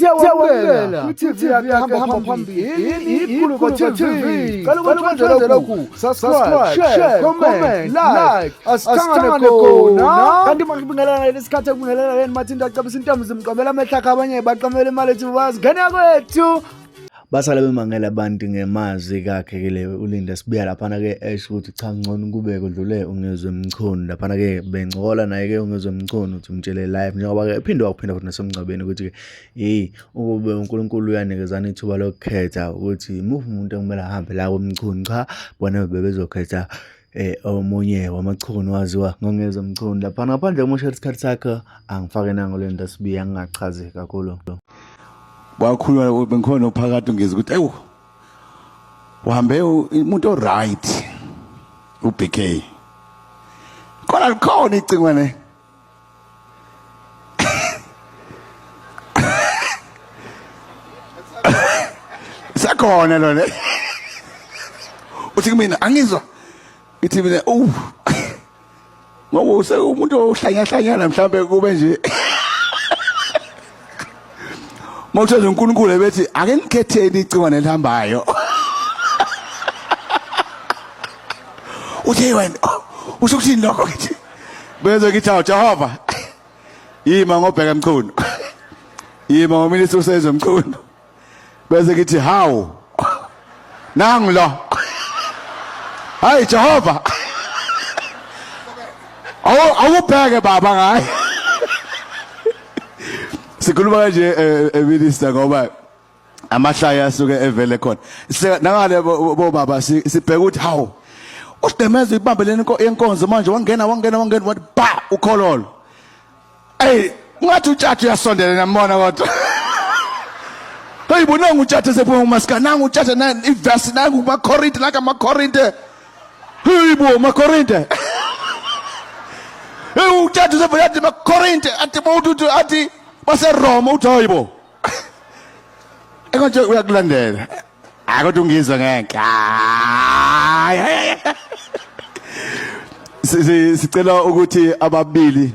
Siyawamukela ku-TV yakahamba phambili iGuluva TV. Qala ukulandela lokhu, subscribe, share, comment, like, asihlangane khona. Kanti manje kubingelela lesikhathi ekubingelela yena mathinta acabisa intombi zimqomela amehla akhe abanye baqamela imali ethi bazingena kwethu. Basala bemangela abantu ngemazi kakhe ke le ulinda sibuya laphana ke esho ukuthi cha ngcono kube kudlule ungizwe eMngcwabeni laphana ke bencokola naye ke ungizwe eMngcwabeni uthi umtshele live njengoba ke phinde wakuphinda futhi naseMngcwabeni ukuthi ke ukube uNkulunkulu uyanikezana ithuba lokukhetha ukuthi imuphi umuntu okumele ahambe la kweMngcwabeni cha bona bebezokhetha omunye wamachunu waziwa ngongezwe eMngcwabeni laphana ngaphandle komoshela isikhathi sakhe angifake nango le nto sibuya ngingachazi kakhulu. Wakhuluma bengikhona uphakathi ungizwe ukuthi ewu uhambe umuntu oright uBK khona likhona icingwane sakhona lona uthi kumina angizwa ithi mina ngoba umuntu ohlanya mhlambe kube nje Mawuthatha uNkulunkulu bethi ake nikhetheni icingwane elihambayo. Uthi wena usukuthini lokho kithi? Beze kithi awu Jehova. Yima ngobheka eMngcwabeni. Yima ngominister usezwe eMngcwabeni. Beze kithi hawu. Nangu lo. Hayi Jehova. Awubheke baba ngaye. Sikhuluma nje eminister ngoba amahlaya asuke evele khona nangale bo baba sibheka ukuthi hawu usidemeza ibambeleni yenkonzo manje wangena wathi ba ukhololo ngathi utshathu uyasondela namona kodwa hey bonanga utshathu sephuma umaskana nanga utshathu na iverse nanga umakorinte nanga amakorinte hey bo makorinte hey utshathu sephuma yathi makorinte athi bodudu athi base Roma uthi hayibo ekonje uyakulandela kodwa ungizwe ngeke sicela ukuthi ababili